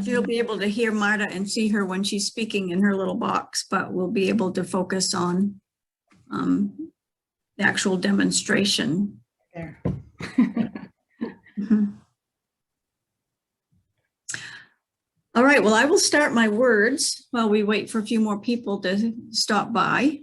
You'll be able to hear Marta and see her when she's speaking in her little box, but we'll be able to focus on the actual demonstration. There. Mhm. All right, well, I will start my words while we wait for a few more people to stop by.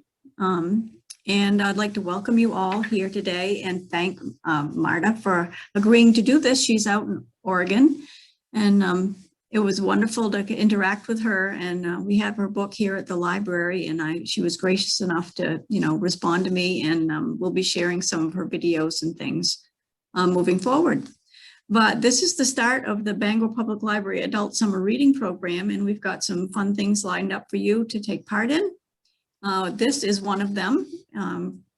And I'd like to welcome you all here today and thank Marta for agreeing to do this. She's out in Oregon, and it was wonderful to interact with her. And we have her book here at the library, and she was gracious enough to, respond to me, and we'll be sharing some of her videos and things moving forward. But this is the start of the Bangor Public Library Adult Summer Reading Program, and we've got some fun things lined up for you to take part in. This is one of them,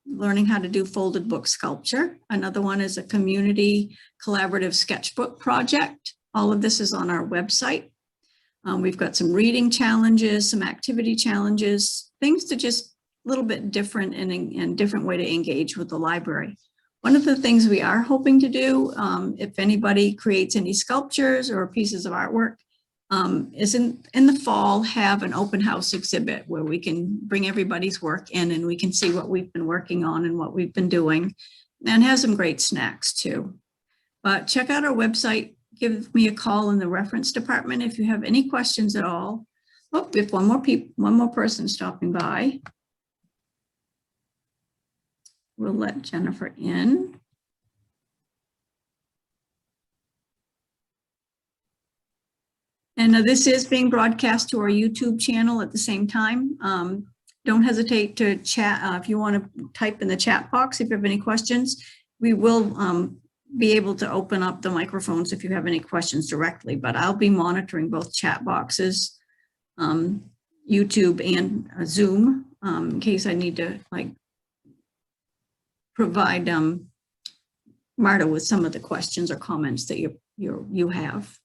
learning how to do folded book sculpture. Another one is a community collaborative sketchbook project. All of this is on our website. We've got some reading challenges, some activity challenges, things to just a little bit different and different way to engage with the library. One of the things we are hoping to do, if anybody creates any sculptures or pieces of artwork, is in the fall have an open house exhibit where we can bring everybody's work in and we can see what we've been working on and what we've been doing, and have some great snacks too. But check out our website, give me a call in the reference department if you have any questions at all. Oh, we have one more person stopping by. We'll let Jennifer in. And this is being broadcast to our YouTube channel at the same time. Don't hesitate to chat if you want to type in the chat box if you have any questions. We will be able to open up the microphones if you have any questions directly, but I'll be monitoring both chat boxes, YouTube and Zoom, in case I need to provide Marta with some of the questions or comments that you have.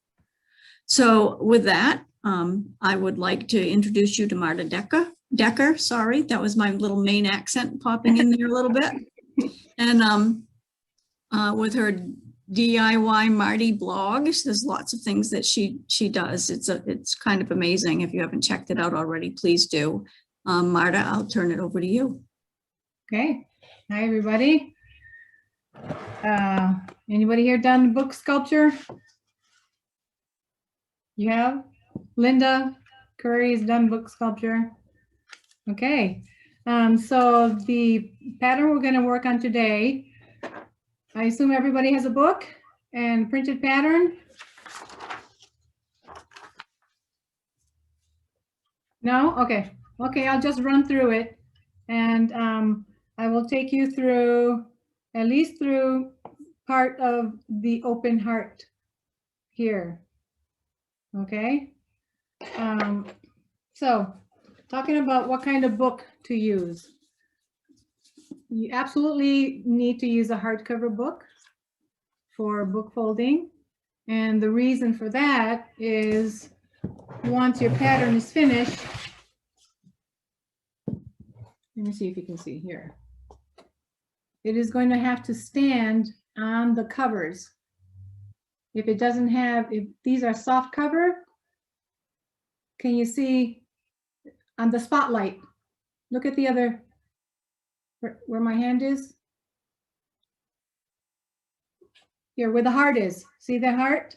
So with that, I would like to introduce you to Marty Decker. Sorry, that was my little Maine accent popping in there a little bit. And with her DIY Marty blog, there's lots of things that she does. It's kind of amazing. If you haven't checked it out already, please do. Marta, I'll turn it over to you. Okay. Hi, everybody. Anybody here done book sculpture? You have? Linda Curry has done book sculpture. Okay. So the pattern we're going to work on today, I assume everybody has a book and printed pattern. No? Okay. Okay, I'll just run through it. And I will take you through, at least through part of the open heart here. Okay. So talking about what kind of book to use. You absolutely need to use a hardcover book for book folding. And the reason for that is once your pattern is finished, let me see if you can see here. It is going to have to stand on the covers. If it doesn't have, if these are soft cover, can you see on the spotlight? Look at the other, where my hand is. Here, where the heart is. See the heart?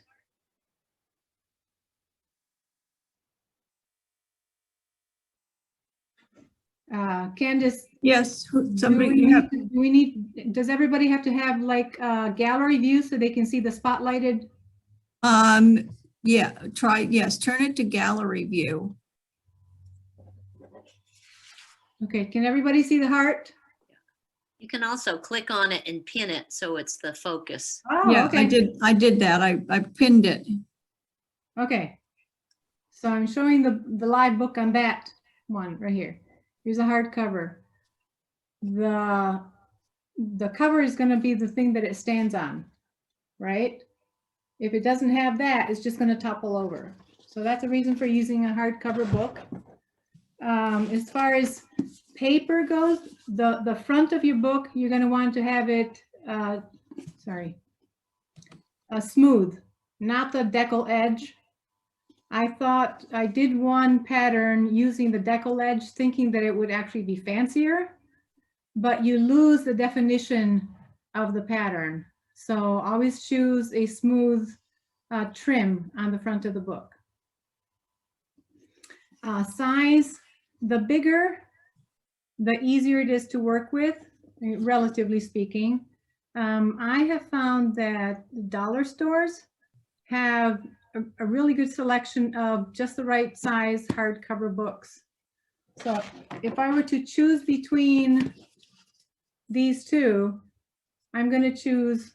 Candace. Yes, somebody. Does everybody have to have like a gallery view so they can see the spotlighted? Yeah, turn it to gallery view. Okay, can everybody see the heart? You can also click on it and pin it so it's the focus. Oh, Yeah, okay. I did that. I pinned it. Okay. So I'm showing the live book on that one right here. Here's a hardcover. The cover is going to be the thing that it stands on, right? If it doesn't have that, it's just going to topple over. So that's a reason for using a hardcover book. As far as paper goes, the front of your book, you're going to want to have it, smooth, not the decal edge I thought I did one pattern using the decal edge, thinking that it would actually be fancier, but you lose the definition of the pattern. So always choose a smooth trim on the front of the book. Size, the bigger, the easier it is to work with, relatively speaking. I have found that dollar stores have a really good selection of just the right size hardcover books. So if I were to choose between these two, I'm going to choose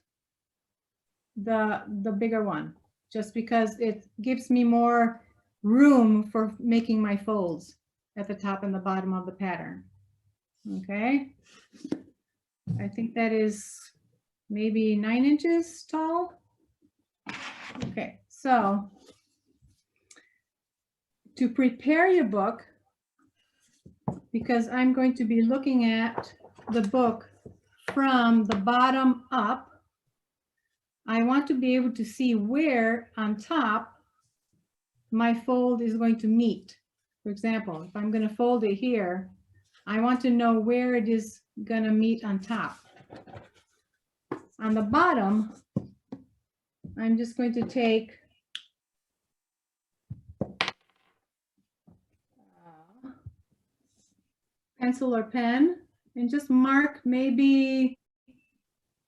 the bigger one, just because it gives me more room for making my folds at the top and the bottom of the pattern. Okay, I think that is maybe 9 inches tall. Okay, so to prepare your book, because I'm going to be looking at the book from the bottom up, I want to be able to see where on top my fold is going to meet. For example, if I'm going to fold it here, I want to know where it is going to meet on top. On the bottom, I'm just going to take pencil or pen and just mark maybe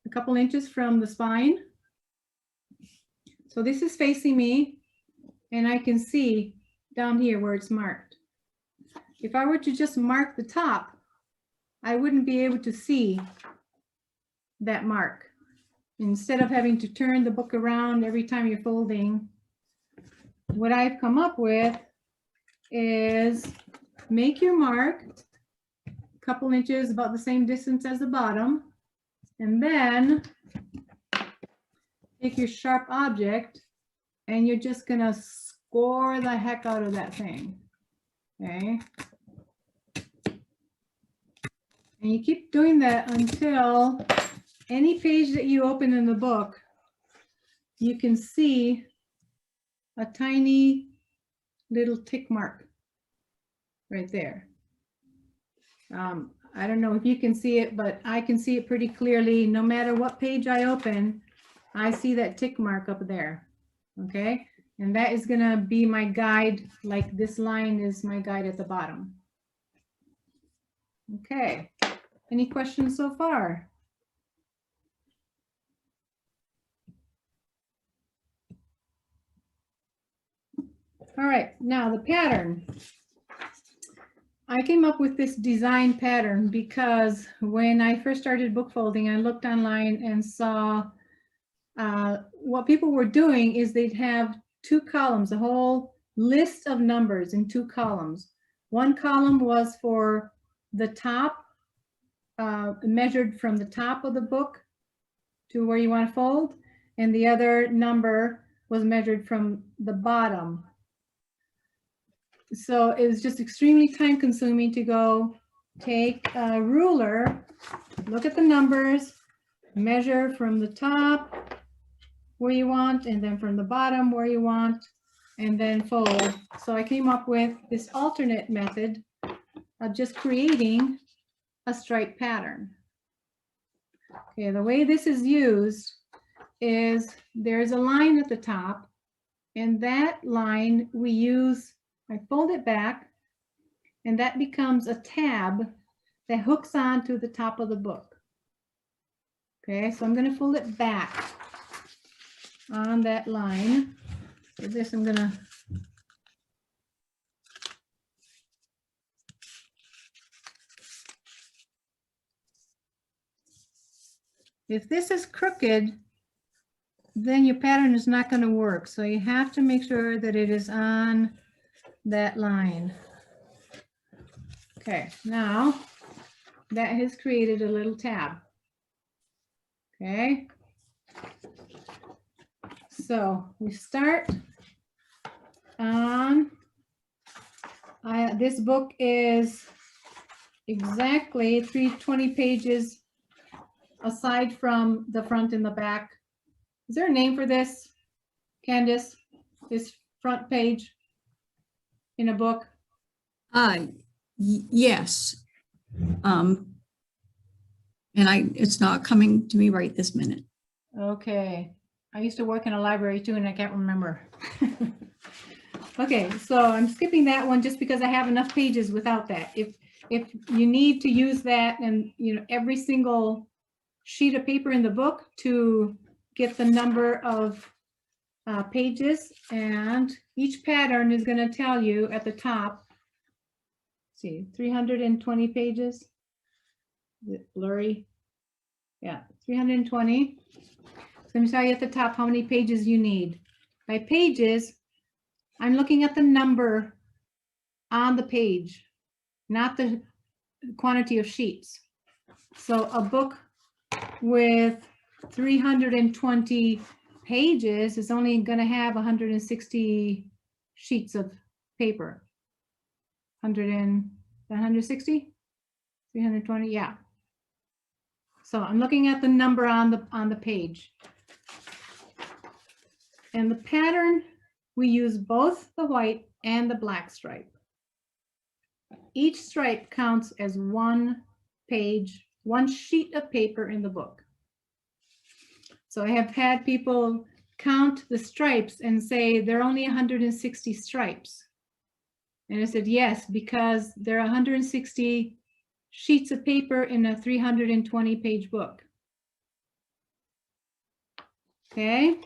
a couple inches from the spine. So this is facing me, and I can see down here where it's marked. If I were to just mark the top, I wouldn't be able to see that mark. Instead of having to turn the book around every time you're folding, what I've come up with is make your mark a couple inches, about the same distance as the bottom, and then take your sharp object and you're just gonna score the heck out of that thing. Okay. And you keep doing that until any page that you open in the book, you can see a tiny little tick mark right there. I don't know if you can see it, but I can see it pretty clearly. No matter what page I open, I see that tick mark up there. Okay, and that is going to be my guide, like this line is my guide at the bottom. Okay, any questions so far? All right, now the pattern. I came up with this design pattern because when I first started book folding, I looked online and saw what people were doing is they'd have 2 columns, a whole list of numbers in 2 columns. One column was for the top, measured from the top of the book to where you want to fold, and the other number was measured from the bottom. So it was just extremely time consuming to go take a ruler, look at the numbers, measure from the top where you want, and then from the bottom where you want, and then fold. So I came up with this alternate method of just creating a stripe pattern. Okay, the way this is used is there's a line at the top, and that line we use, I fold it back, and that becomes a tab that hooks on to the top of the book. Okay, so I'm going to fold it back on that line. For this, I'm going to if this is crooked, then your pattern is not going to work. So you have to make sure that it is on that line. Okay, now that has created a little tab. Okay, so we start on, this book is exactly 320 pages aside from the front and the back. Is there a name for this, Candace? This front page? in a book? Yes. And it's not coming to me right this minute. Okay. I used to work in a library too, and I can't remember. Okay, so I'm skipping that one just because I have enough pages without that. If you need to use that, and every single sheet of paper in the book to get the number of pages, and each pattern is going to tell you at the top. See, 320 pages. Is it blurry? Yeah, 320. It's going to tell you at the top how many pages you need. By pages, I'm looking at the number on the page, not the quantity of sheets. So a book with 320 pages is only going to have 160 sheets of paper. 160? 320, yeah. So I'm looking at the number on the page. And the pattern, we use both the white and the black stripe. Each stripe counts as one page, one sheet of paper in the book. So I have had people count the stripes and say there are only 160 stripes. And I said, yes, because there are 160 sheets of paper in a 320 page book. Okay.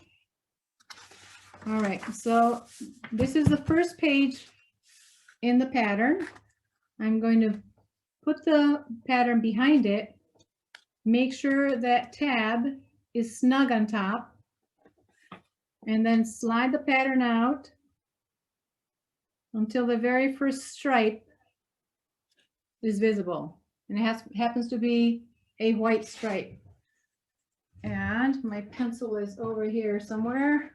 All right, so this is the first page in the pattern. I'm going to put the pattern behind it, make sure that tab is snug on top, and then slide the pattern out until the very first stripe is visible. And it happens to be a white stripe. And my pencil is over here somewhere.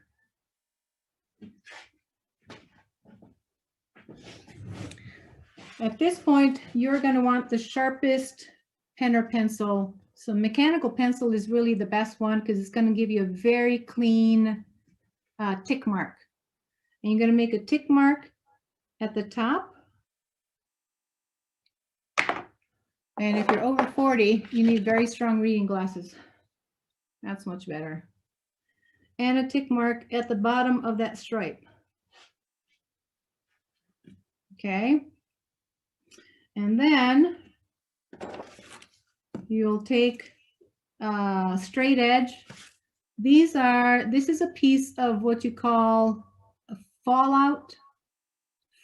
At this point, you're going to want the sharpest pen or pencil. So mechanical pencil is really the best one because it's going to give you a very clean tick mark. And you're going to make a tick mark at the top. And if you're over 40, you need very strong reading glasses. That's much better. And a tick mark at the bottom of that stripe. Okay. And then you'll take a straight edge. This is a piece of what you call a fallout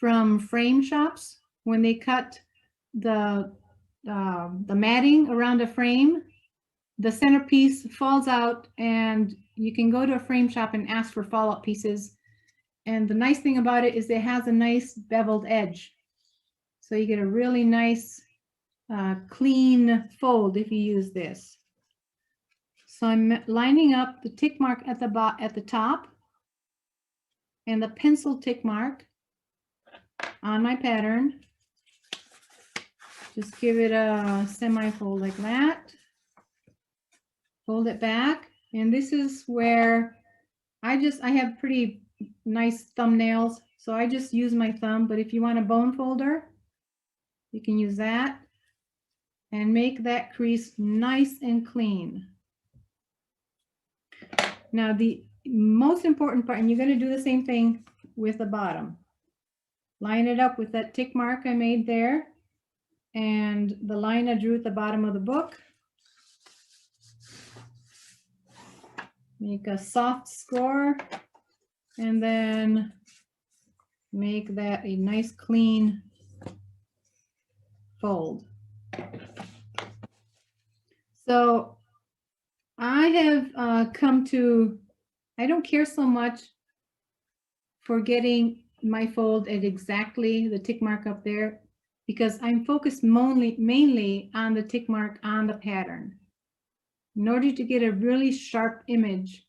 from frame shops. When they cut the matting around a frame, the centerpiece falls out, and you can go to a frame shop and ask for fallout pieces. And the nice thing about it is it has a nice beveled edge. So you get a really nice clean fold if you use this. So I'm lining up the tick mark at the top and the pencil tick mark on my pattern. Just give it a semi-fold like that. Fold it back. And this is where I have pretty nice thumbnails, so I just use my thumb. But if you want a bone folder, you can use that and make that crease nice and clean. Now the most important part, and you're going to do the same thing with the bottom. Line it up with that tick mark I made there and the line I drew at the bottom of the book. Make a soft score and then make that a nice clean fold. So I have come to, I don't care so much for getting my fold at exactly the tick mark up there, because I'm focused mainly on the tick mark on the pattern. In order to get a really sharp image,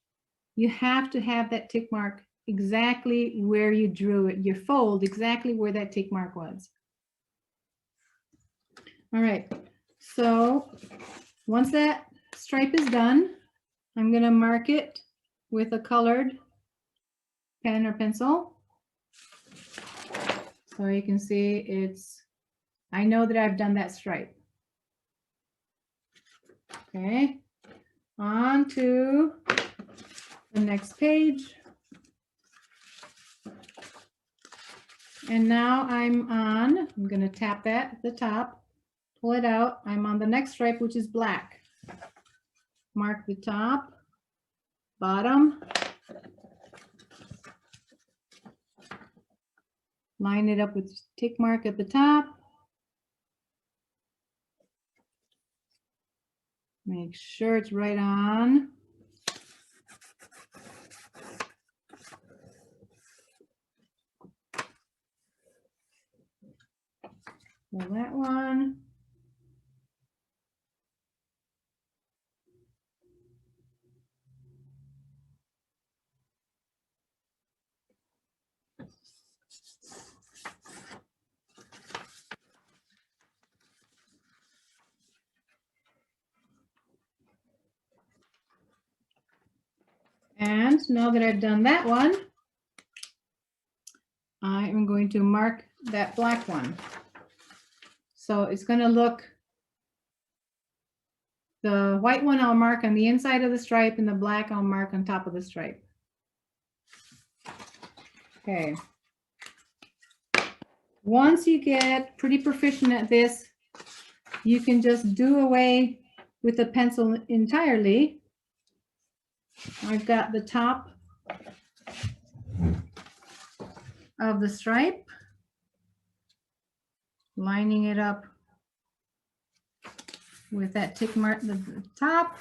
you have to have that tick mark exactly where you drew it, your fold exactly where that tick mark was. All right, so once that stripe is done, I'm going to mark it with a colored pen or pencil. So you can see I know that I've done that stripe. Okay, on to the next page. And now I'm going to tap that at the top, pull it out. I'm on the next stripe, which is black. Mark the top, bottom, line it up with tick mark at the top. Make sure it's right on. Pull that one. And now that I've done that one, I am going to mark that black one. So it's going to look, the white one I'll mark on the inside of the stripe and the black I'll mark on top of the stripe. Okay. Once you get pretty proficient at this, you can just do away with the pencil entirely. I've got the top of the stripe, lining it up with that tick mark at the top.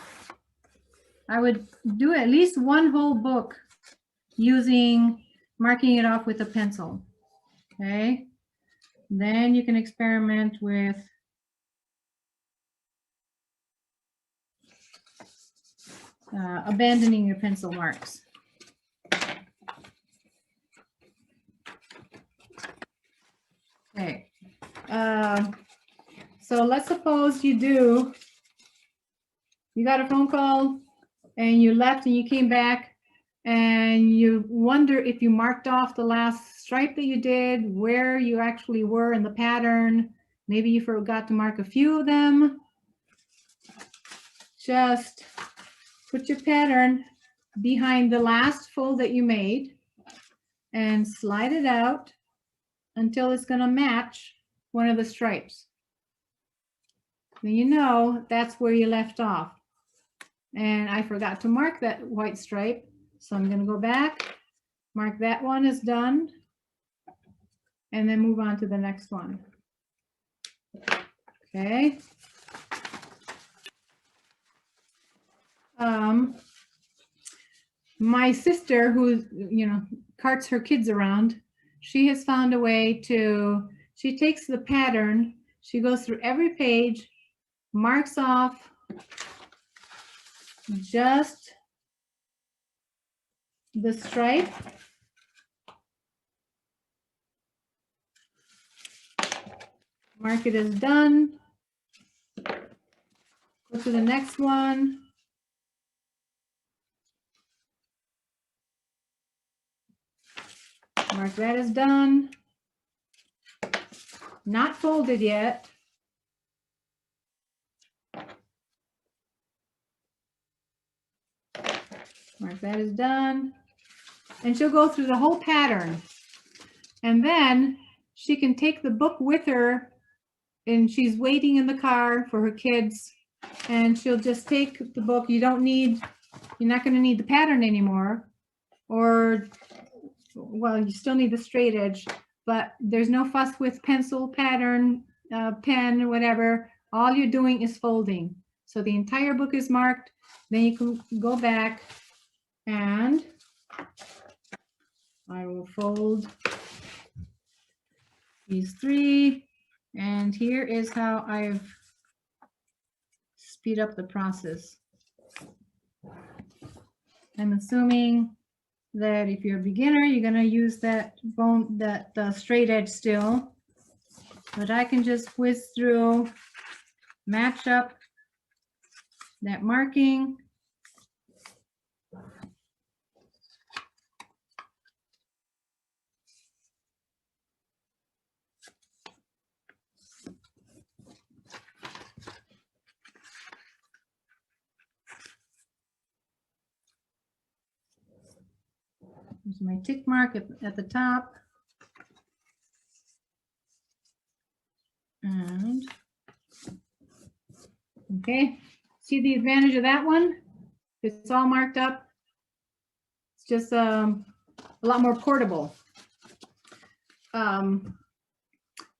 I would do at least one whole book marking it off with a pencil. Okay, then you can experiment with abandoning your pencil marks. Okay, so let's suppose you got a phone call and you left and you came back and you wonder if you marked off the last stripe that you did, where you actually were in the pattern. Maybe you forgot to mark a few of them. Just put your pattern behind the last fold that you made and slide it out until it's going to match one of the stripes. Then you know that's where you left off. And I forgot to mark that white stripe, so I'm going to go back, mark that one as done, and then move on to the next one. Okay. My sister, who carts her kids around, she has found a way she takes the pattern, she goes through every page, marks off just the stripe, mark it as done, go to the next one, mark that as done, not folded yet. Mark that as done. And she'll go through the whole pattern. And then she can take the book with her and she's waiting in the car for her kids. And she'll just take the book. You're not going to need the pattern anymore. Or, well, you still need the straight edge, but there's no fuss with pencil, pattern, pen, whatever. All you're doing is folding. So the entire book is marked. Then you can go back and I will fold these three. And here is how I've speed up the process. I'm assuming that if you're a beginner, you're going to use that straight edge still. But I can just whiz through, match up that marking. There's my tick mark at the top. And, okay, see the advantage of that one? It's all marked up. It's just a lot more portable.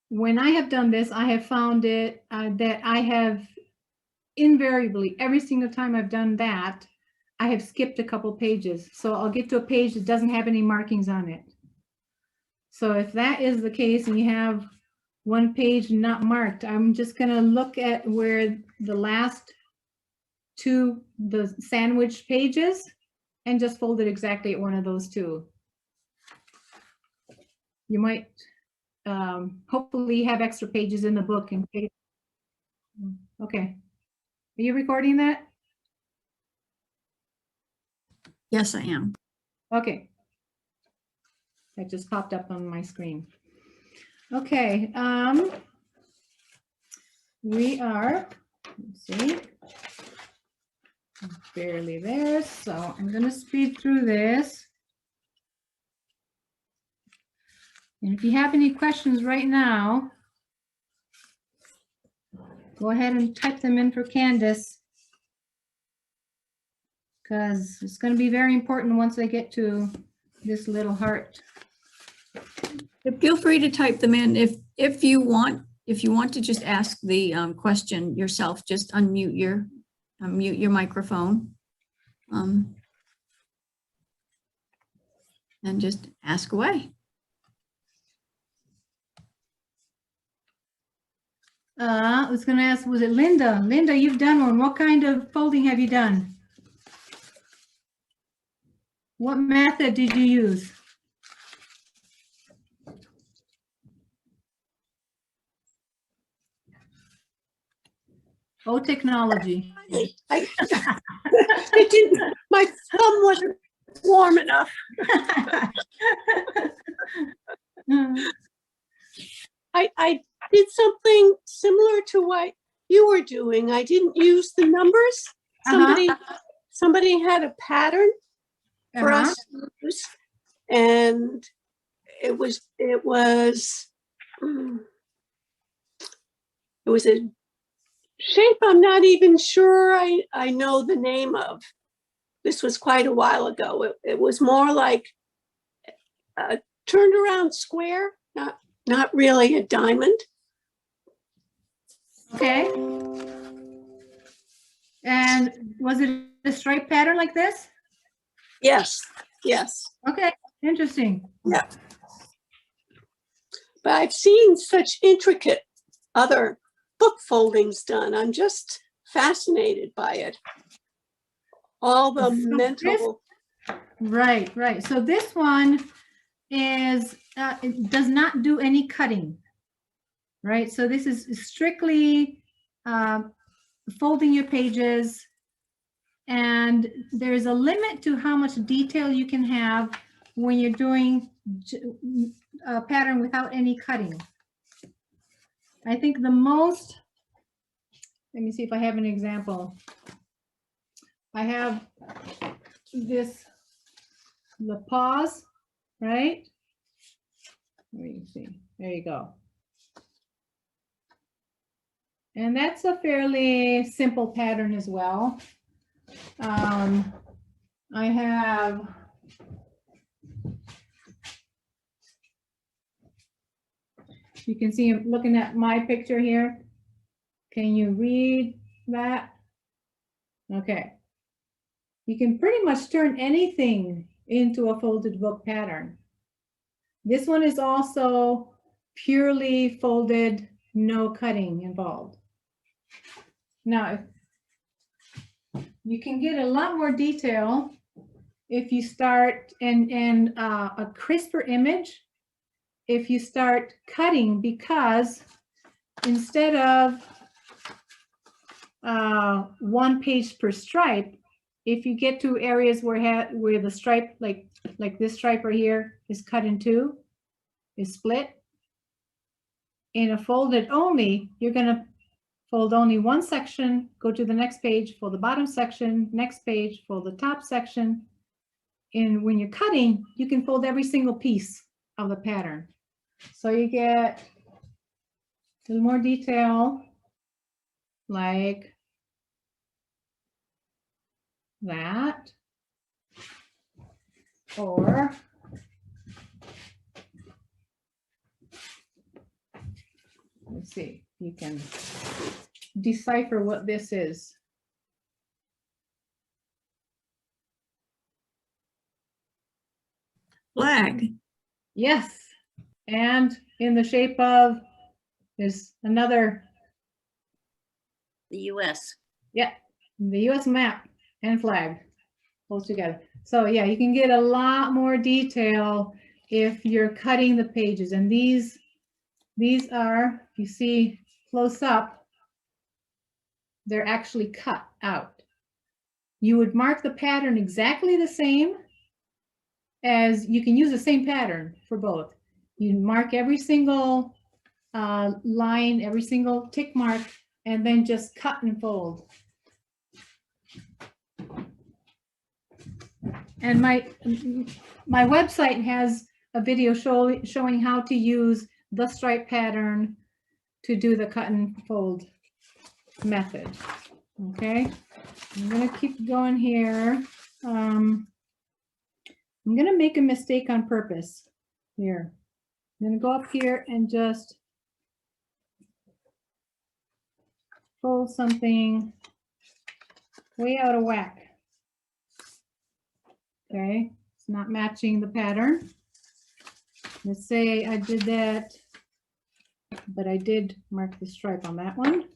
When I have done this, I have found it that I have invariably, every single time I've done that, I have skipped a couple pages. So I'll get to a page that doesn't have any markings on it. So if that is the case and you have one page not marked, I'm just going to look at where the last two, the sandwich pages, and just fold it exactly at one of those two. You might hopefully have extra pages in the book in case. Okay. Are you recording that? Yes, I am. Okay. That just popped up on my screen. Okay. We are, let's see, barely there. So I'm going to speed through this. And if you have any questions right now, go ahead and type them in for Candace, because it's going to be very important once I get to this little heart. Feel free to type them in if you want. If you want to just ask the question yourself, just unmute your microphone, and just ask away. I was going to ask, was it Linda? Linda, you've done one. What kind of folding have you done? What method did you use? Oh, technology. It didn't, my thumb wasn't warm enough. I did something similar to what you were doing. I didn't use the numbers. Somebody had a pattern for us to use, and it was a shape I'm not even sure I know the name of. This was quite a while ago. It was more like a turned around square, not really a diamond. Okay. And was it a stripe pattern like this? Yes, yes. Okay, interesting. Yeah. But I've seen such intricate other book foldings done. I'm just fascinated by it. All the mental. Right. So this one is, it does not do any cutting, right? So this is strictly folding your pages, and there's a limit to how much detail you can have when you're doing a pattern without any cutting. I think the most, let me see if I have an example. I have this, the pause, right? Let me see, there you go. And that's a fairly simple pattern as well. I have, you can see I'm looking at my picture here. Can you read that? Okay. You can pretty much turn anything into a folded book pattern. This one is also purely folded, no cutting involved. Now, you can get a lot more detail if you start and a crisper image if you start cutting, because instead of one page per stripe, if you get to areas where the stripe, like this stripe right here, is cut in two, is split, in a folded only, you're going to fold only one section, go to the next page, fold the bottom section, next page, fold the top section. when you're cutting, you can fold every single piece of the pattern. So you get a little more detail, like that. Or let's see, you can decipher what this is. Flag. Yes, and in the shape of, there's another, The US. yeah, the US map and flag both together. So yeah, you can get a lot more detail if you're cutting the pages. And these are, if you see close up, they're actually cut out. You would mark the pattern exactly the same as, you can use the same pattern for both. You mark every single line, every single tick mark, and then just cut and fold. And my website has a video showing how to use the stripe pattern to do the cut and fold method. Okay, I'm gonna keep going here. I'm gonna make a mistake on purpose here. I'm gonna go up here and just fold something way out of whack. Okay, it's not matching the pattern. Let's say I did that, but I did mark the stripe on that one.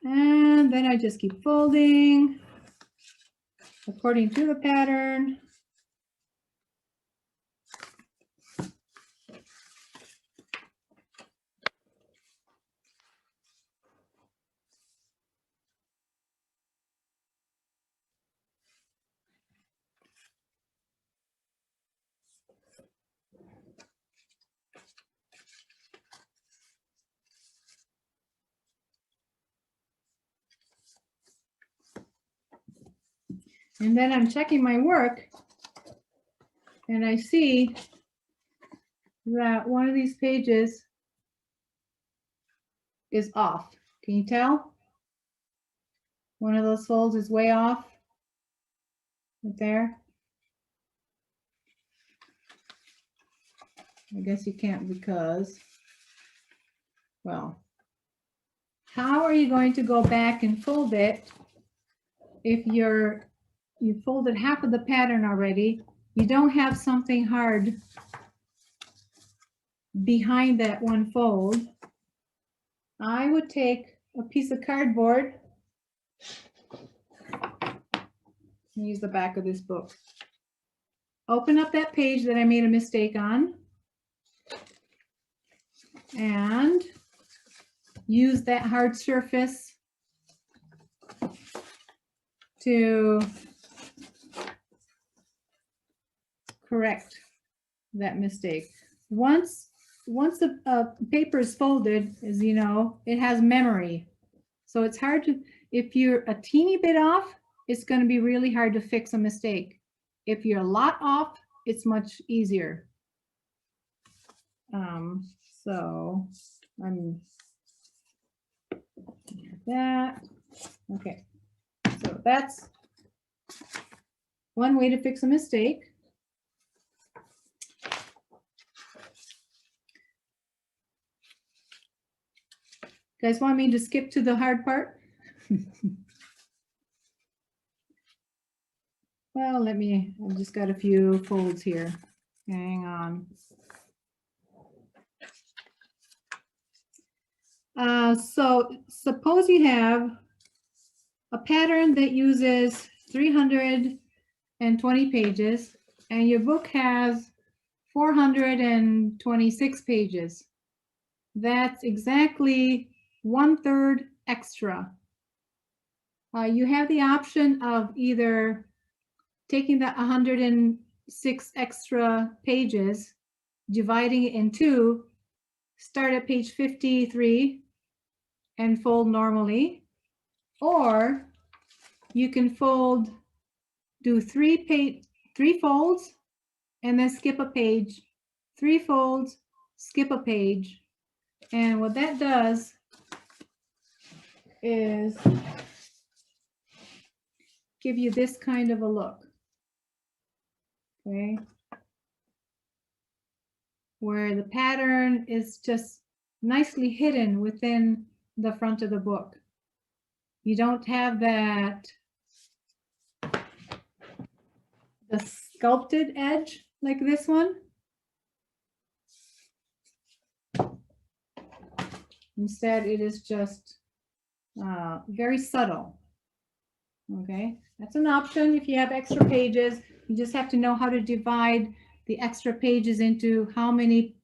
And then I just keep folding according to the pattern. And then I'm checking my work and I see that one of these pages is off. Can you tell? One of those folds is way off. Right there. I guess you can't because, well, how are you going to go back and fold it if you folded half of the pattern already? You don't have something hard behind that one fold. I would take a piece of cardboard and use the back of this book. Open up that page that I made a mistake on and use that hard surface to correct that mistake. Once the paper is folded, as you know, it has memory. So it's hard to, if you're a teeny bit off, it's going to be really hard to fix a mistake. If you're a lot off, it's much easier. So I'm that. Okay, so that's one way to fix a mistake. You guys want me to skip to the hard part? Well, I've just got a few folds here. Hang on. So suppose you have a pattern that uses 320 pages and your book has 426 pages. That's exactly 1/3 extra. You have the option of either taking that 106 extra pages, dividing it in two, start at page 53 and fold normally, or you can do three folds, and then skip a page, 3 folds, skip a page. And what that does is give you this kind of a look. Okay. Where the pattern is just nicely hidden within the front of the book. You don't have that, the sculpted edge like this one. Instead, it is just very subtle. Okay, that's an option if you have extra pages. You just have to know how to divide the extra pages into how many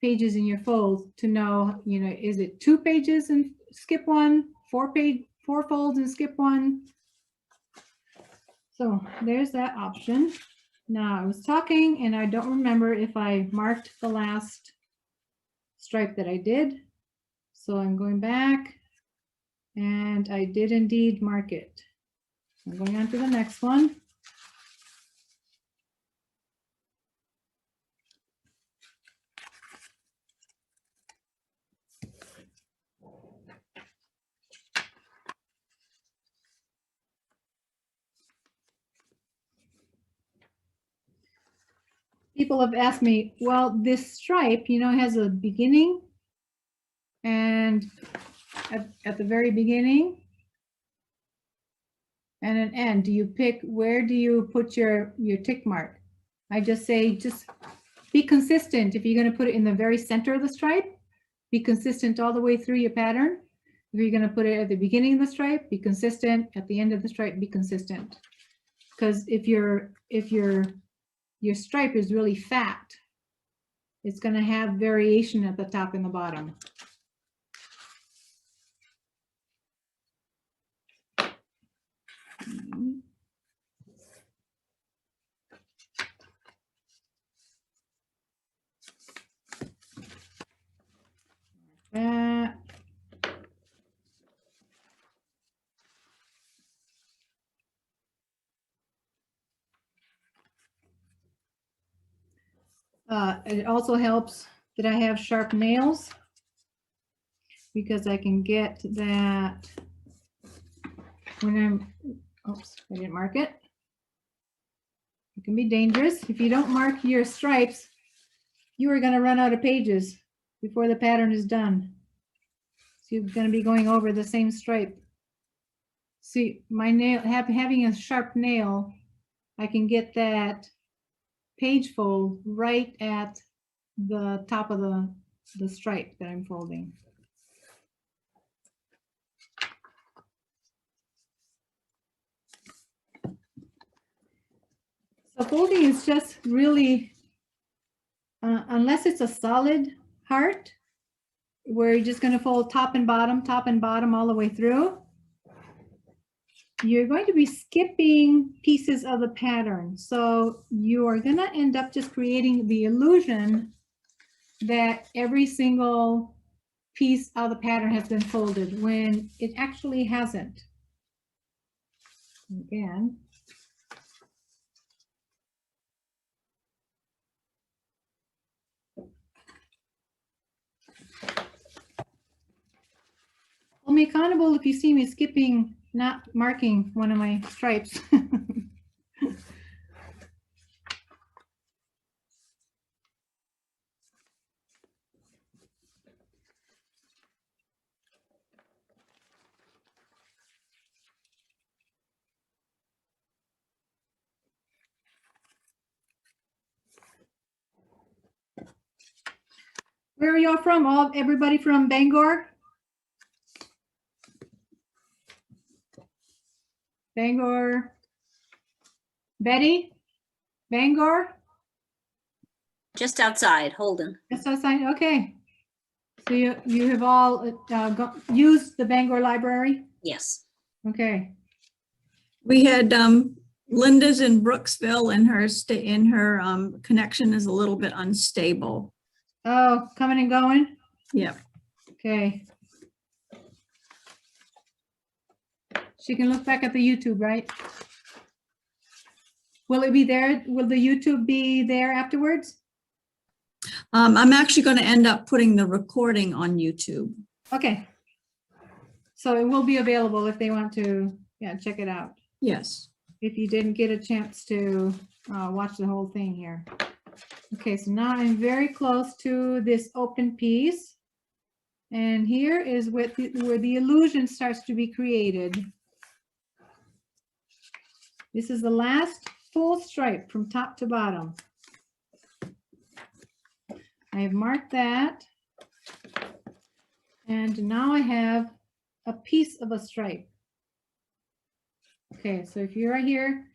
pages in your fold to know, you know, is it 2 pages and skip 1, 4 folds and skip 1. So there's that option. Now I was talking and I don't remember if I marked the last stripe that I did. So I'm going back and I did indeed mark it. I'm going on to the next one. People have asked me, well, this stripe, you know, has a beginning and at the very beginning and an end. Do you pick, where do you put your tick mark? I just say, just be consistent. If you're going to put it in the very center of the stripe, be consistent all the way through your pattern. If you're going to put it at the beginning of the stripe, be consistent. At the end of the stripe, be consistent. Because if your stripe is really fat, it's going to have variation at the top and the bottom. It also helps that I have sharp nails because I can get that when I'm, oops, I didn't mark it. It can be dangerous. If you don't mark your stripes, you are going to run out of pages before the pattern is done. So you're going to be going over the same stripe. See, my nail, having a sharp nail, I can get that page fold right at the top of the stripe that I'm folding. So folding is just really, unless it's a solid heart, where you're just going to fold top and bottom all the way through, you're going to be skipping pieces of the pattern. So you are going to end up just creating the illusion that every single piece of the pattern has been folded when it actually hasn't. Again. Hold me accountable if you see me skipping, not marking one of my stripes. Where are y'all from? Everybody from Bangor? Bangor. Betty? Bangor? Just outside, Holden. Just outside, okay. So you have all used the Bangor Library? Yes. Okay. We had Linda's in Brooksville and her connection is a little bit unstable. Oh, coming and going? Yeah. Okay. She can look back at the YouTube, right? Will it be there? Will the YouTube be there afterwards? I'm actually going to end up putting the recording on YouTube. Okay. So it will be available if they want to, yeah, check it out. Yes. If you didn't get a chance to watch the whole thing here. Okay, so now I'm very close to this open piece. And here is where the illusion starts to be created. This is the last full stripe from top to bottom. I have marked that. And now I have a piece of a stripe. Okay, so if you're right here,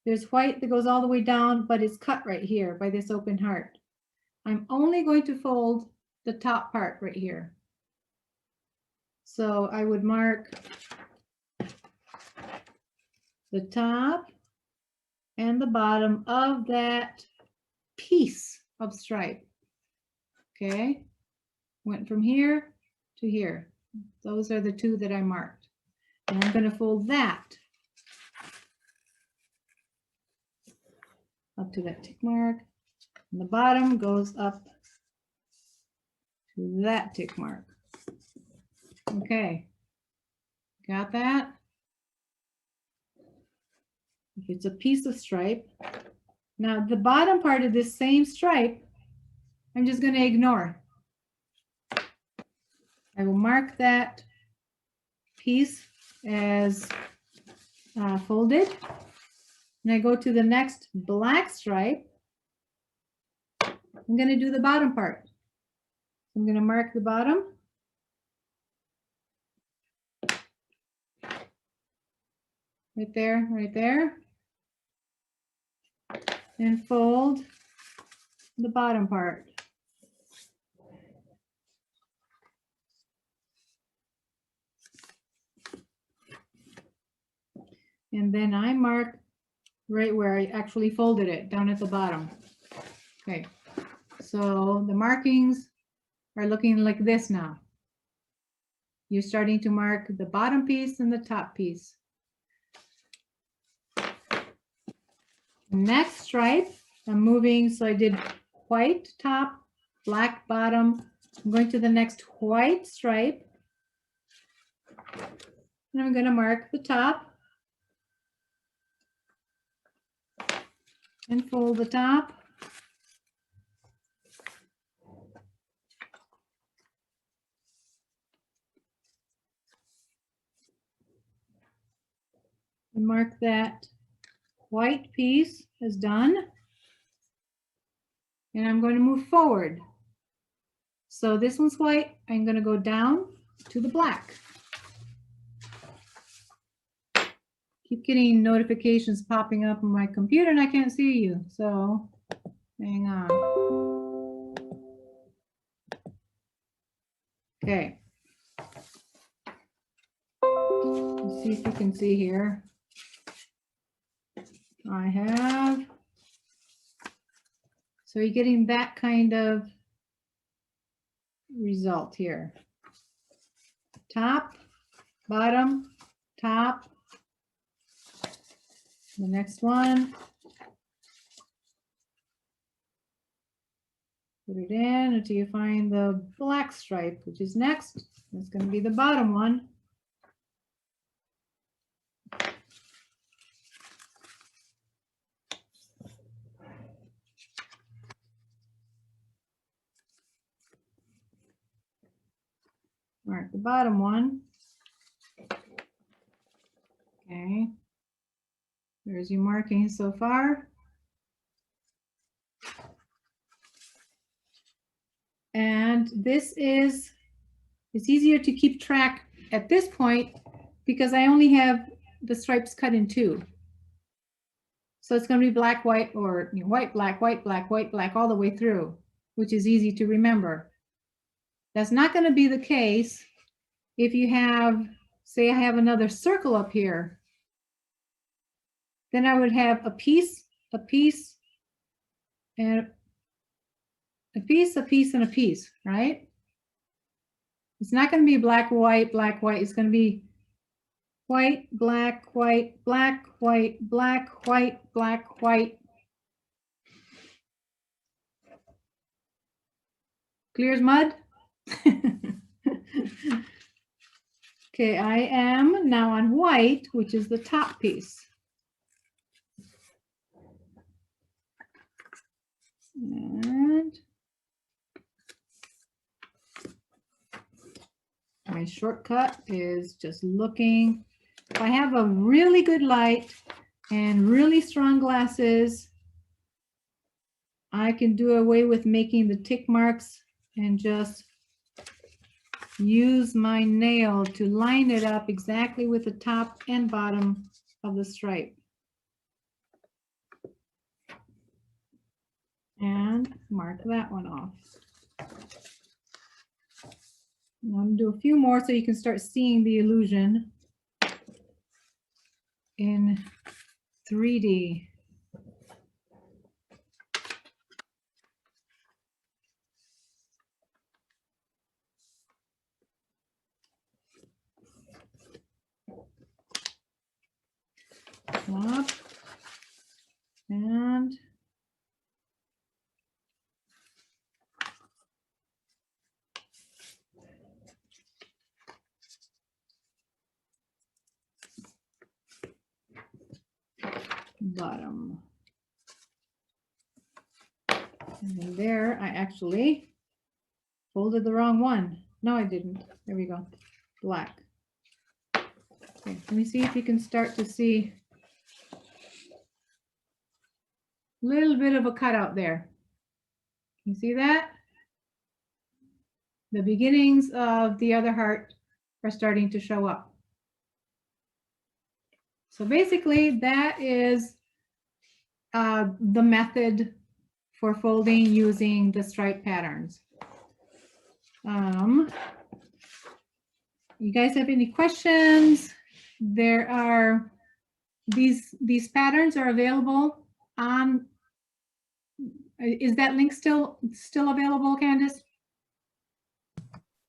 there's white that goes all the way down, but it's cut right here by this open heart. I'm only going to fold the top part right here. So I would mark the top and the bottom of that piece of stripe. Okay, went from here to here. Those are the two that I marked. And I'm going to fold that up to that tick mark. And the bottom goes up to that tick mark. Okay, got that? If it's a piece of stripe. Now the bottom part of this same stripe, I'm just going to ignore. I will mark that piece as folded. And I go to the next black stripe. I'm going to do the bottom part. I'm going to mark the bottom. Right there, right there. And fold the bottom part. And then I mark right where I actually folded it, down at the bottom. Okay, so the markings are looking like this now. You're starting to mark the bottom piece and the top piece. Next stripe, I'm moving, so I did white top, black bottom. I'm going to the next white stripe. And I'm going to mark the top. And fold the top. And mark that white piece as done. And I'm going to move forward. So this one's white. I'm going to go down to the black. Keep getting notifications popping up on my computer and I can't see you. So hang on. Okay. Let's see if you can see here. I have. So you're getting that kind of result here. Top, bottom, top. The next one. Put it in until you find the black stripe, which is next. That's going to be the bottom one. Mark the bottom one. Okay. There's your marking so far. And this is, it's easier to keep track at this point because I only have the stripes cut in two. So it's going to be black, white, or white, black, white, black, white, black, all the way through, which is easy to remember. That's not going to be the case if you have, say I have another circle up here. Then I would have a piece, and a piece, a piece, and a piece, right? It's not going to be black, white, it's going to be white, black, white, black, white, black, white, black, white. Clear as mud? Okay, I am now on white, which is the top piece. And my shortcut is just looking. If I have a really good light and really strong glasses, I can do away with making the tick marks and just use my nail to line it up exactly with the top and bottom of the stripe. And mark that one off. I'm going to do a few more so you can start seeing the illusion in 3D. Up and bottom. And then there, I actually folded the wrong one. No, I didn't. There we go. Black. Okay, let me see if you can start to see a little bit of a cutout there. You see that? The beginnings of the other heart are starting to show up. So basically, that is the method for folding using the stripe patterns. You guys have any questions? There are these patterns are available on. Is that link still available, Candace?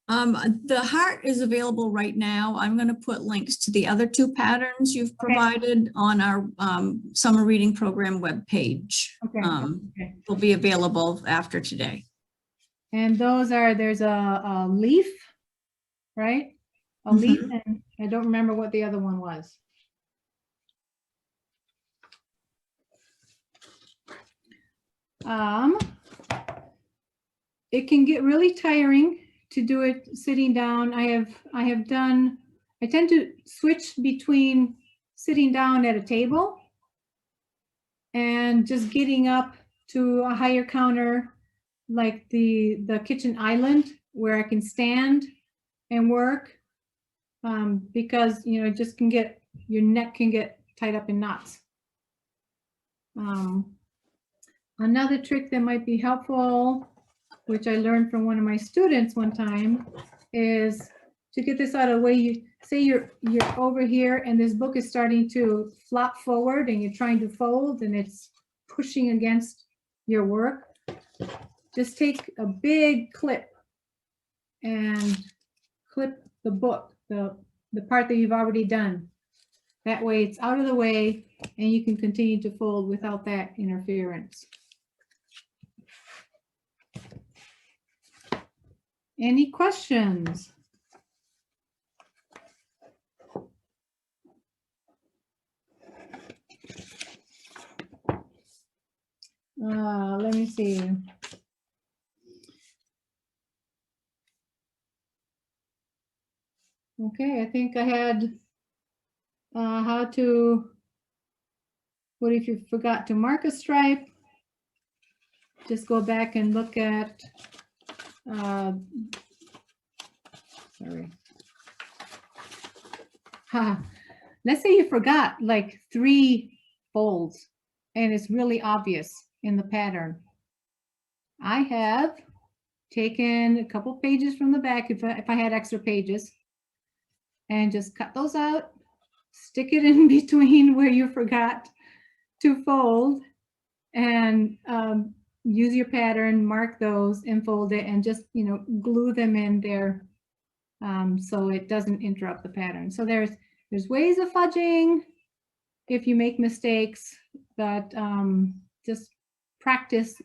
The heart is available right now. I'm going to put links to the other two patterns you've provided on our summer reading program webpage. Okay. Okay. Will be available after today. And those are, there's a leaf, right? A leaf, and I don't remember what the other one was. It can get really tiring to do it sitting down. I tend to switch between sitting down at a table and just getting up to a higher counter, like the kitchen island, where I can stand and work, because it just can get, your neck can get tied up in knots. Another trick that might be helpful, which I learned from one of my students one time, is to get this out of the way. You say you're over here and this book is starting to flop forward and you're trying to fold and it's pushing against your work. Just take a big clip and clip the book, the part that you've already done. That way it's out of the way and you can continue to fold without that interference. Any questions? Let me see. Okay, I think I had how to, what if you forgot to mark a stripe? Just go back and look at, sorry. Let's say you forgot like 3 folds and it's really obvious in the pattern. I have taken a couple pages from the back, if I had extra pages, and just cut those out, stick it in between where you forgot to fold, and use your pattern, mark those and fold it, and just glue them in there so it doesn't interrupt the pattern. So there's There's ways of fudging if you make mistakes, but just practice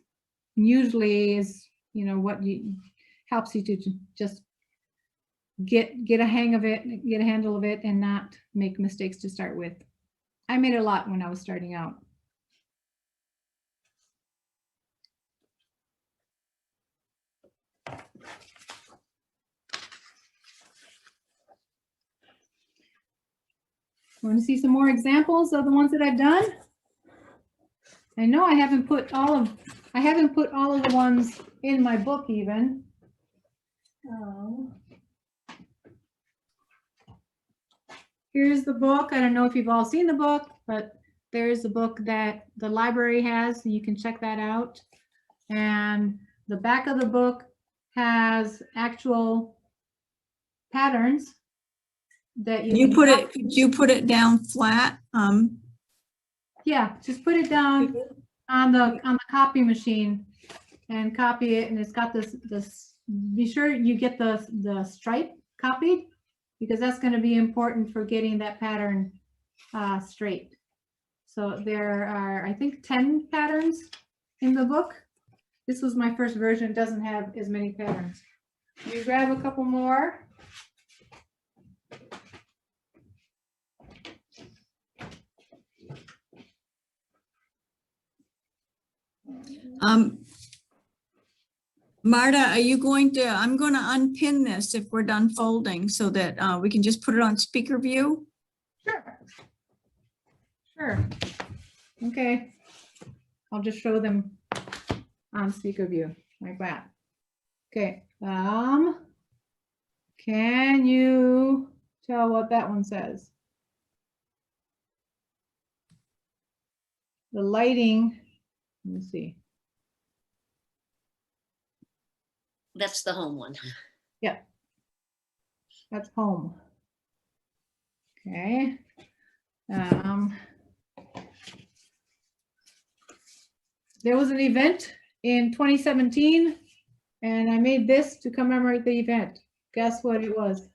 usually is, you know, what helps you to just get a hang of it, get a handle of it, and not make mistakes to start with. I made a lot when I was starting out. Want to see some more examples of the ones that I've done? I know I haven't put all of the ones in my book even. Here's the book. I don't know if you've all seen the book, but there's a book that the library has, and you can check that out. And the back of the book has actual patterns that You put it down flat. Yeah, just put it down on the copy machine and copy it, and it's got this. Be sure you get the stripe copied, because that's going to be important for getting that pattern straight. So there are, I think, 10 patterns in the book. This was my first version. It doesn't have as many patterns. You grab a couple more. Marta, are you going to, I'm going to unpin this if we're done folding so that we can just put it on speaker view. Sure. Sure. Okay. I'll just show them on speaker view like that. Okay. Can you tell what that one says? The lighting, let me see. That's the home one. Yep. That's home. Okay. There was an event in 2017, and I made this to commemorate the event. Guess what it was?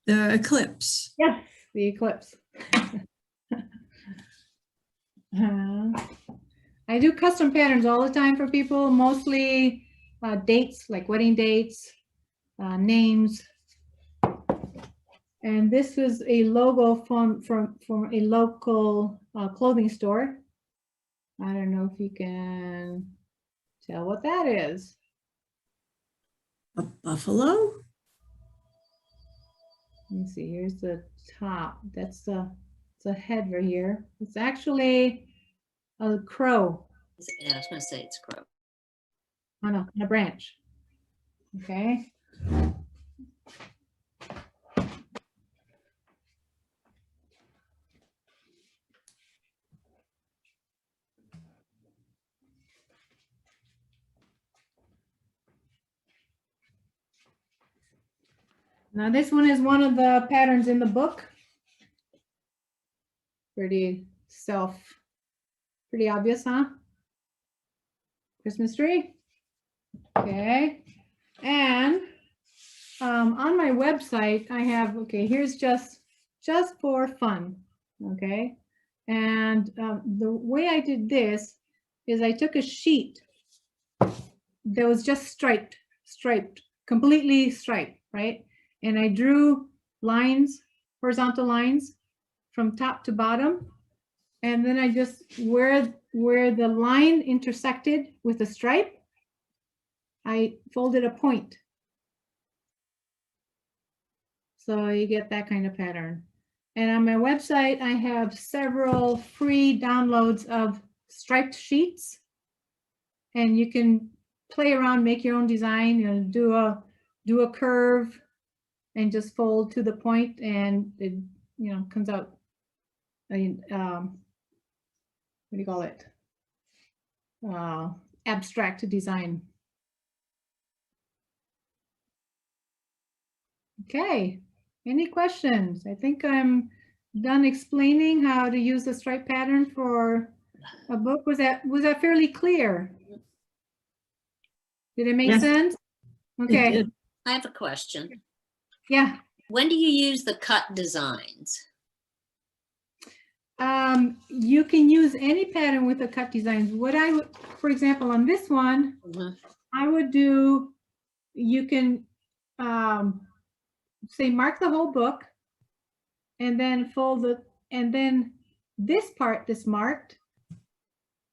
The eclipse. Yes, the eclipse. I do custom patterns all the time for people, mostly dates, like wedding dates, names. And this was a logo from a local clothing store. I don't know if you can tell what that is. A buffalo? Let me see, here's the top. That's the head right here. It's actually a crow. Yeah, I was going to say it's crow. On a branch. Okay. Now this one is one of the patterns in the book. Pretty obvious, huh? Christmas tree. Okay. And on my website, I have, okay, here's just for fun. Okay. And the way I did this is I took a sheet that was just striped, completely striped, right? And I drew lines, horizontal lines from top to bottom. And then I just, where the line intersected with the stripe, I folded a point. So you get that kind of pattern. And on my website, I have several free downloads of striped sheets. And you can play around, make your own design, you know, do a curve and just fold to the point, and it, you know, comes out, I mean, what do you call it? Abstract design. Okay, any questions? I think I'm done explaining how to use the stripe pattern for a book. Was that fairly clear? Did it make Yes. sense? Okay. It- I have a question. Yeah. When do you use the cut designs? You can use any pattern with the cut designs. What I would, for example, on this one, I would do, you can say mark the whole book and then fold it, and then this part that's marked,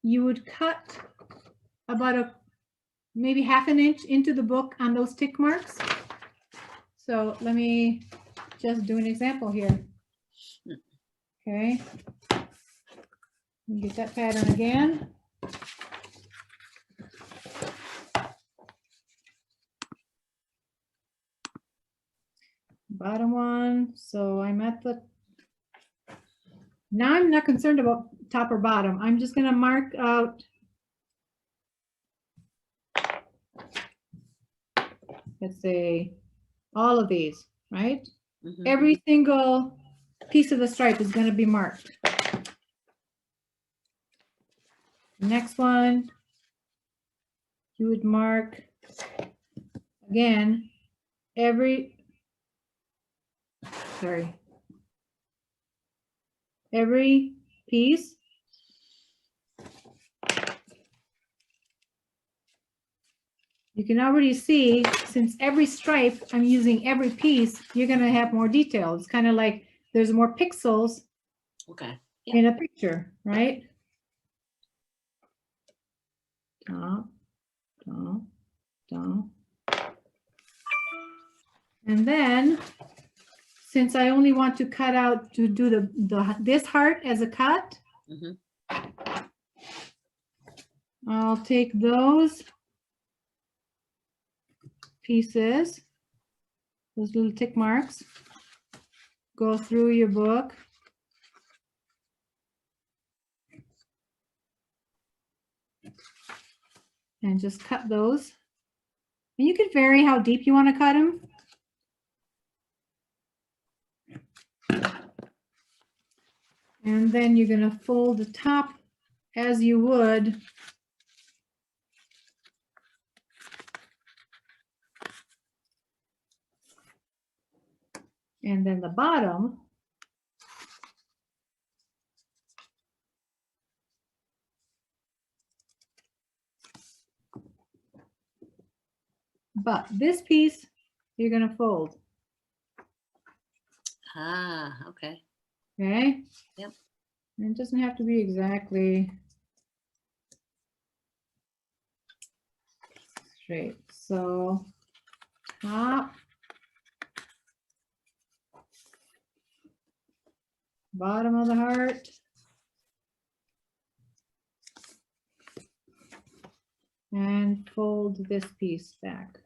you would cut about maybe half an inch into the book on those tick marks. So let me just do an example here. Okay. Get that pattern again. Bottom one. So I'm at the, now I'm not concerned about top or bottom. I'm just going to mark out, let's say, all of these, right? Every single piece of the stripe is going to be marked. Next one, you would mark again every piece. You can already see, since every stripe I'm using every piece, you're going to have more detail. It's kind of like there's more pixels in a picture, right? Top, top, top. And then, since I only want to cut out to do this heart as a cut, I'll take those pieces, those little tick marks, go through your book. And just cut those. And you can vary how deep you want to cut them. And then you're going to fold the top as you would and then the bottom but this piece you're going to fold. Okay. Okay. Yep. And it doesn't have to be exactly straight. So top, bottom of the heart, and fold this piece back.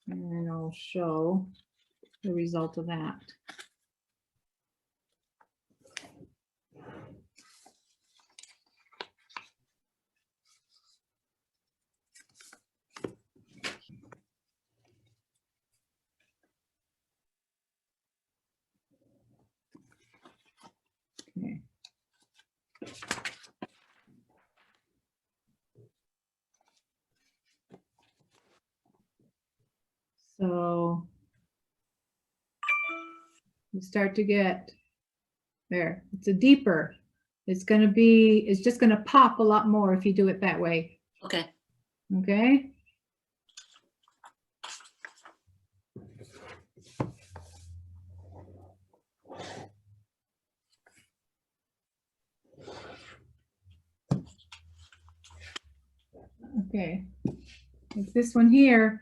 And I'll show the result of that. Okay. So you start to get there. It's a deeper. It's going to be, it's just going to pop a lot more if you do it that way. Okay. Okay. Okay. Like this one here,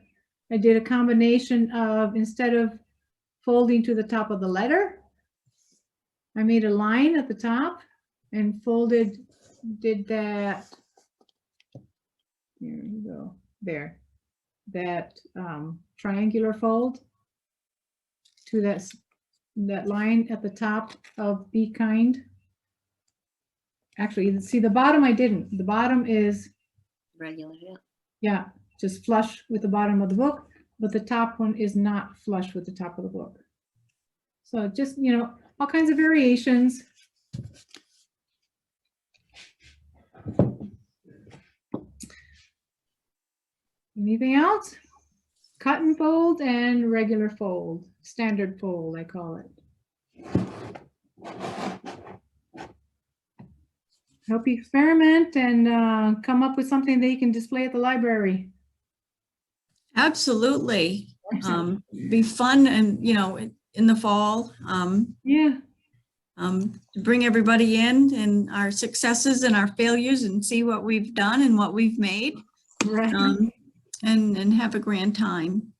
I did a combination of, instead of folding to the top of the letter, I made a line at the top and folded, did that. Here we go. There. That triangular fold to that line at the top of Be Kind. Actually, see the bottom I didn't. The bottom is Regular, yeah, just flush with the bottom of the book, but the top one is not flush with the top of the book. So just, you know, all kinds of variations. Anything else? Cut and fold and regular fold, standard fold, I call it. Hope you experiment and come up with something that you can display at the library. Absolutely. Be fun and, in the fall, Yeah, to bring everybody in and our successes and our failures and see what we've done and what we've made, right. and have a grand time.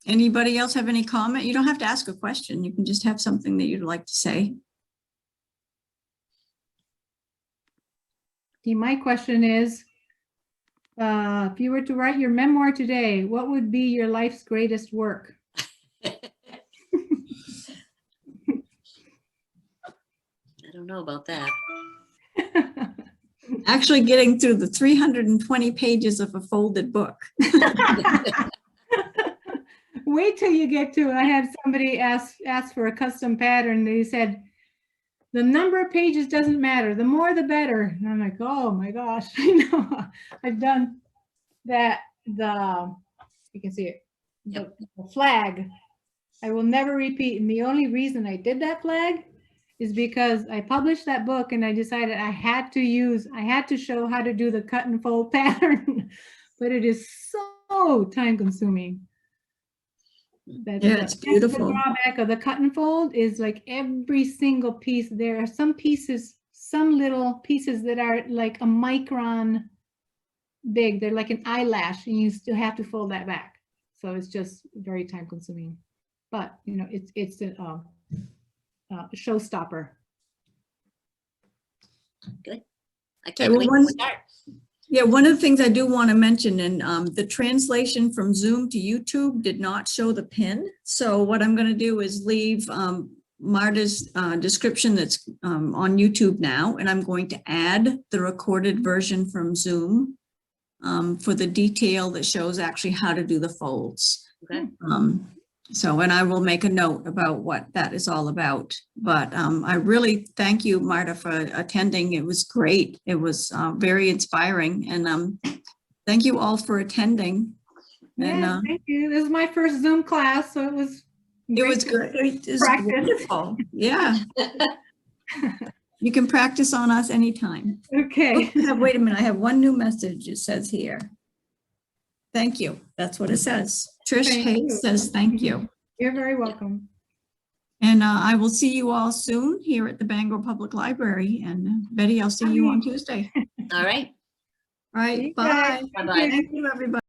Anybody else have any comment? You don't have to ask a question. You can just have something that you'd like to say. Okay, my question is, if you were to write your memoir today, what would be your life's greatest work? I don't know about that. Actually getting through the 320 pages of a folded book. Wait till you get to it. I had somebody ask for a custom pattern. They said, the number of pages doesn't matter. The more, the better. And I'm like, oh my gosh, I've done that. You can see it, the flag. I will never repeat. And the only reason I did that flag is because I published that book and I decided I had to show how to do the cut and fold pattern, but it is so time consuming. It's beautiful. The drawback of the cut and fold is like every single piece. There are some pieces, some little pieces that are like a micron big. They're like an eyelash, and you still have to fold that back. So it's just very time consuming. But it's a showstopper. Good. I can't wait to start. Yeah, one of the things I do want to mention, and the translation from Zoom to YouTube did not show the pin. So what I'm going to do is leave Marta's description that's on YouTube now, and I'm going to add the recorded version from Zoom for the detail that shows actually how to do the folds. Okay. And I will make a note about what that is all about. But I really thank you, Marta, for attending. It was great. It was very inspiring. And thank you all for attending. Yeah, thank you. This is my first Zoom class, so it was great. It was practice. wonderful. Yeah. You can practice on us anytime. Okay. Oh, wait a minute. I have one new message. It says here. Thank you. That's what it says. Trish Thank Hayes you. says thank you. You're very welcome. And I will see you all soon here at the Bangor Public Library. And Betty, I'll see you on Tuesday. All right. All right. See you Bye. guys. Bye-bye. Thank you, everybody.